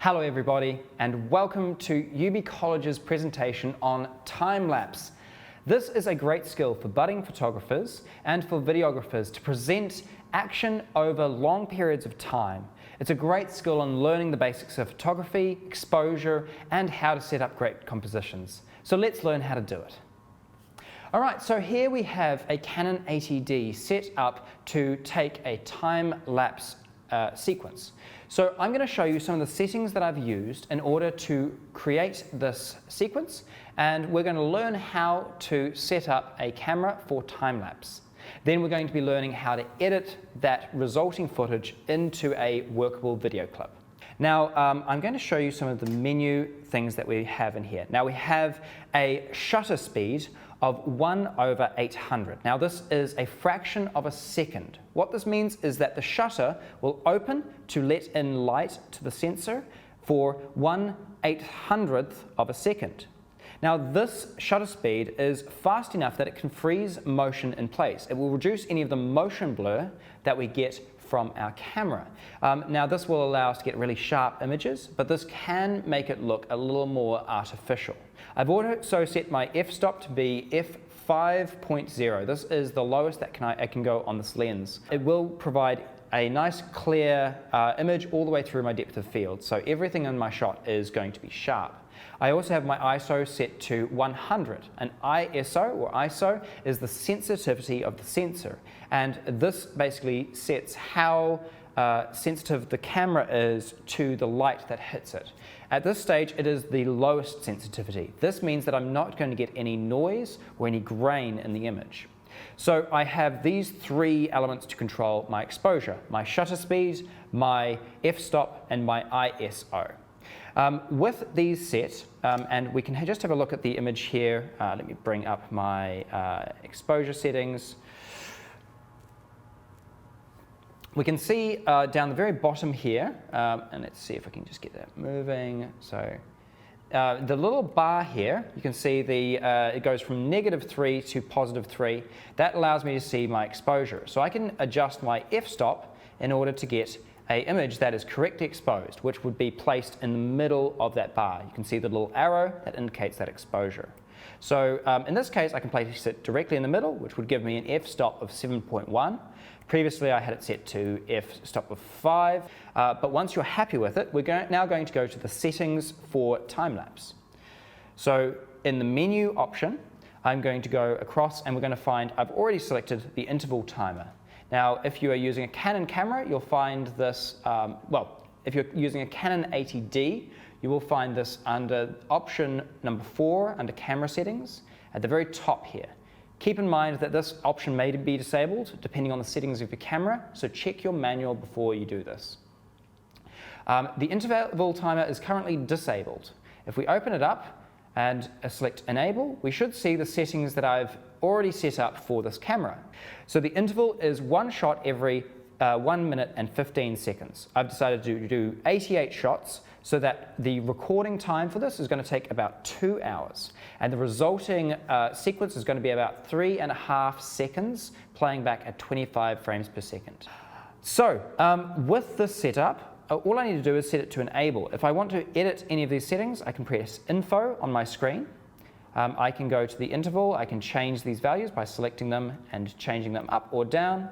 Hello everybody, and welcome to Yoobee College's presentation on time-lapse. This is a great skill for budding photographers and for videographers to present action over long periods of time. It's a great skill on learning the basics of photography, exposure, and how to set up great compositions. So let's learn how to do it. Alright, so here we have a Canon 80D set up to take a time-lapse sequence. So I'm going to show you some of the settings that I've used in order to create this sequence, and we're going to learn how to set up a camera for time-lapse. Then we're going to be learning how to edit that resulting footage into a workable video clip. Now I'm going to show you some of the menu things that we have in here. Now we have a shutter speed of 1/800. Now this is a fraction of a second. What this means is that the shutter will open to let in light to the sensor for 1/800th of a second. Now this shutter speed is fast enough that it can freeze motion in place. It will reduce any of the motion blur that we get from our camera. Now this will allow us to get really sharp images, but this can make it look a little more artificial. I've also set my f-stop to be f5.0. This is the lowest that I can go on this lens. It will provide a nice clear image all the way through my depth of field, so everything in my shot is going to be sharp. I also have my ISO set to 100. An ISO is the sensitivity of the sensor, and this basically sets how sensitive the camera is to the light that hits it. At this stage it is the lowest sensitivity. This means that I'm not going to get any noise or any grain in the image. So I have these three elements to control my exposure: my shutter speed, my f-stop, and my ISO. With these set, and we can just have a look at the image here. Let me bring up my exposure settings. We can see down the very bottom here, and let's see if I can just get that moving. So the little bar here, you can see it goes from -3 to +3. That allows me to see my exposure. So I can adjust my f-stop in order to get an image that is correctly exposed, which would be placed in the middle of that bar. You can see the little arrow that indicates that exposure. So in this case, I can place it directly in the middle, which would give me an f-stop of 7.1. Previously, I had it set to f-stop of 5, but once you're happy with it, we're now going to go to the settings for time-lapse. So in the menu option, I'm going to go across and we're going to find, I've already selected the interval timer. Now, if you are using a Canon camera, you'll find this, if you're using a Canon 80D, you will find this under option number 4 under camera settings at the very top here. Keep in mind that this option may be disabled depending on the settings of your camera, so check your manual before you do this. The interval timer is currently disabled. If we open it up and select enable, we should see the settings that I've already set up for this camera. So the interval is one shot every 1 minute and 15 seconds. I've decided to do 88 shots so that the recording time for this is going to take about 2 hours, and the resulting sequence is going to be about 3.5 seconds, playing back at 25 frames per second. So with this setup, all I need to do is set it to enable. If I want to edit any of these settings, I can press info on my screen. I can go to the interval, I can change these values by selecting them and changing them up or down.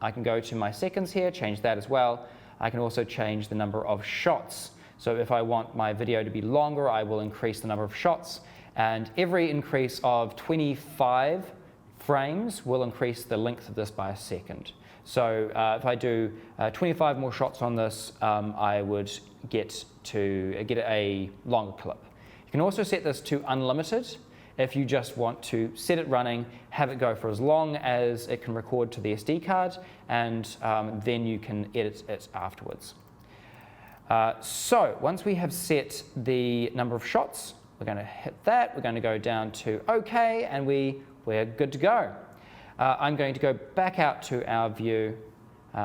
I can go to my seconds here, change that as well. I can also change the number of shots. So if I want my video to be longer, I will increase the number of shots, and every increase of 25 frames will increase the length of this by a second. So if I do 25 more shots on this, I would get a longer clip. You can also set this to unlimited if you just want to set it running, have it go for as long as it can record to the SD card, and then you can edit it afterwards. So once we have set the number of shots, we're going to hit that, we're going to go down to OK, and we're good to go. I'm going to go back out to our view.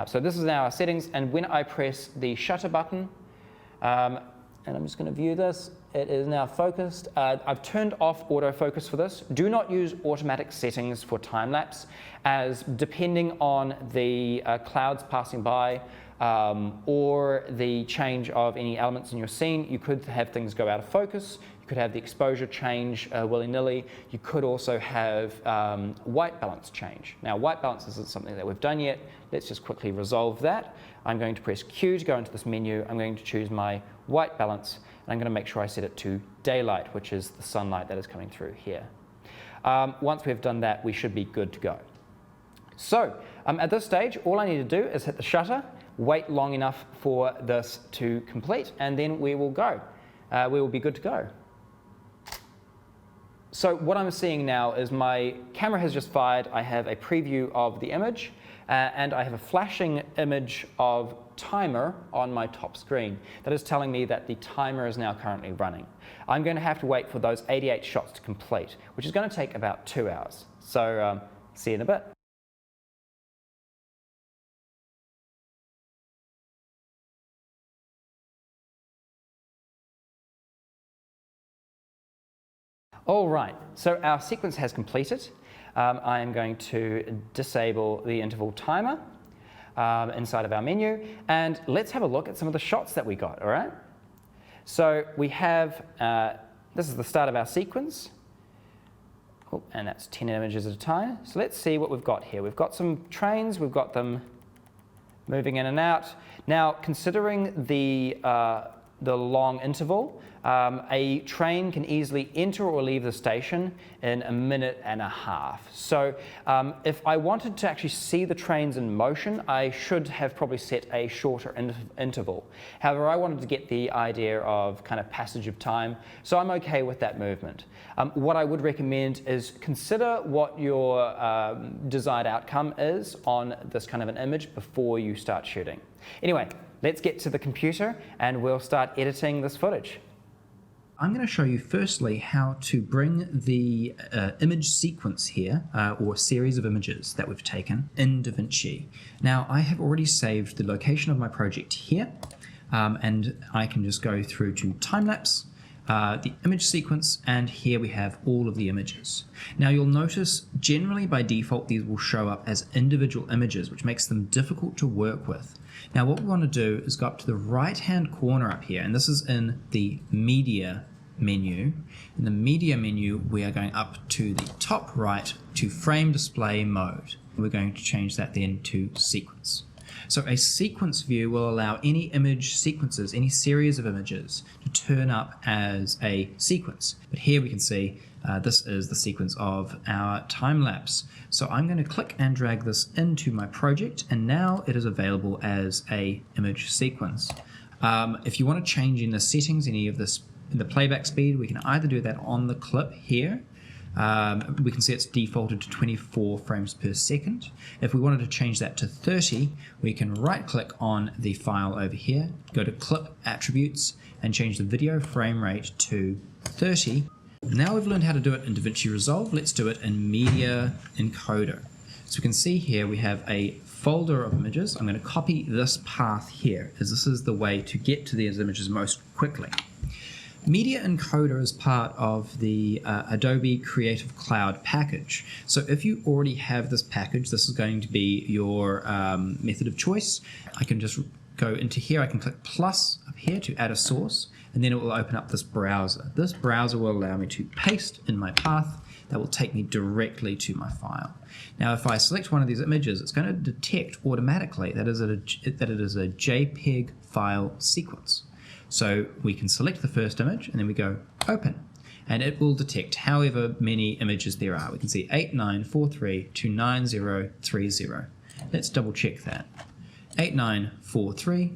So this is now our settings, and when I press the shutter button, and I'm just going to view this, it is now focused. I've turned off autofocus for this. Do not use automatic settings for time-lapse, as depending on the clouds passing by, or the change of any elements in your scene. You could have things go out of focus. You could have the exposure change willy-nilly. You could also have white balance change. Now, white balance isn't something that we've done yet. Let's just quickly resolve that. I'm going to press Q to go into this menu. I'm going to choose my white balance, and I'm going to make sure I set it to daylight, which is the sunlight that is coming through here. Once we've done that, we should be good to go. So at this stage, all I need to do is hit the shutter, wait long enough for this to complete, and then we will go. We will be good to go. So what I'm seeing now is my camera has just fired. I have a preview of the image, and I have a flashing image of timer on my top screen. That is telling me that the timer is now currently running. I'm going to have to wait for those 88 shots to complete, which is going to take about 2 hours. So see you in a bit. All right, so our sequence has completed. I am going to disable the interval timer inside of our menu, and let's have a look at some of the shots that we got, all right? So we have, this is the start of our sequence, and that's 10 images at a time. So let's see what we've got here. We've got some trains, we've got them moving in and out. Now, considering the long interval, a train can easily enter or leave the station in 1.5 minutes. So if I wanted to actually see the trains in motion, I should have probably set a shorter interval. However, I wanted to get the idea of kind of passage of time, so I'm okay with that movement. What I would recommend is consider what your desired outcome is on this kind of an image before you start shooting. Anyway, let's get to the computer and we'll start editing this footage. I'm going to show you firstly how to bring the image sequence here, or series of images that we've taken in DaVinci. Now, I have already saved the location of my project here, and I can just go through to Timelapse, the image sequence, and here we have all of the images. Now you'll notice generally by default these will show up as individual images, which makes them difficult to work with. Now what we want to do is go up to the right hand corner up here, and this is in the media menu. In the media menu we are going up to the top right to frame display mode. We're going to change that then to sequence. So a sequence view will allow any image sequences, any series of images, to turn up as a sequence. But here we can see this is the sequence of our time lapse. So I'm going to click and drag this into my project, and now it is available as a image sequence. If you want to change in the settings, any of this, in the playback speed, we can either do that on the clip here. We can see it's defaulted to 24 frames per second. If we wanted to change that to 30, we can right click on the file over here, go to clip attributes and change the video frame rate to 30. Now we've learned how to do it in DaVinci Resolve, let's do it in Media Encoder. So we can see here we have a folder of images. I'm going to copy this path here, as this is the way to get to these images most quickly. Media Encoder is part of the Adobe Creative Cloud package. So if you already have this package, this is going to be your method of choice. I can just go into here, I can click plus up here to add a source, and then it will open up this browser. This browser will allow me to paste in my path. That will take me directly to my file. Now if I select one of these images, it's going to detect automatically that it is a JPEG file sequence. So we can select the first image and then we go open, and it will detect however many images there are. We can see 8943 to 9030. Let's double check that. 8943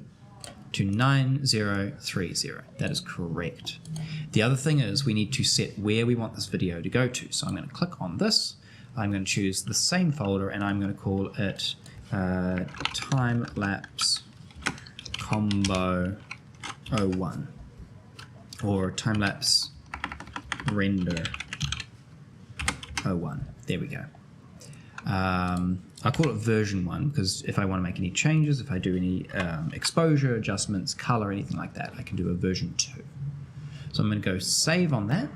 to 9030. That is correct. The other thing is we need to set where we want this video to go to. So I'm going to click on this. I'm going to choose the same folder and I'm going to call it Timelapse Combo 01 or Timelapse Render 01. There we go. I'll call it version 1 because if I want to make any changes, if I do any exposure adjustments, color, anything like that, I can do a version 2. So I'm going to go save on that.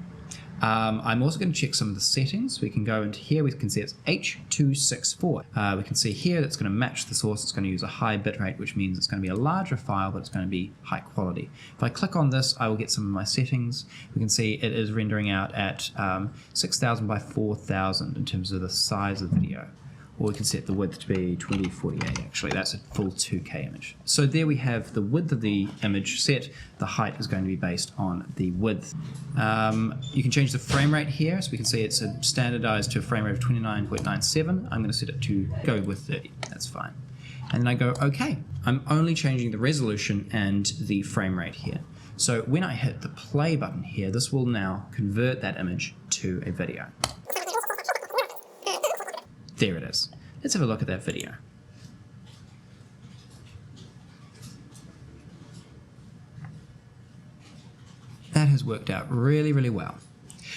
I'm also going to check some of the settings. We can go into here, we can see it's H.264. We can see here that's going to match the source. It's going to use a high bitrate, which means it's going to be a larger file, but it's going to be high quality. If I click on this, I will get some of my settings. We can see it is rendering out at 6000 by 4000 in terms of the size of the video. Or we can set the width to be 2048 actually, that's a full 2K image. So there we have the width of the image set, the height is going to be based on the width. You can change the frame rate here, so we can see it's standardized to a frame rate of 29.97. I'm going to set it to go with 30, that's fine. And then I go OK. I'm only changing the resolution and the frame rate here. So when I hit the play button here, this will now convert that image to a video. There it is. Let's have a look at that video. That has worked out really, really well.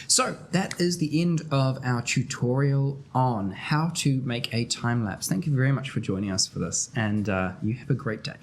So that is the end of our tutorial on how to make a time lapse. Thank you very much for joining us for this, and you have a great day.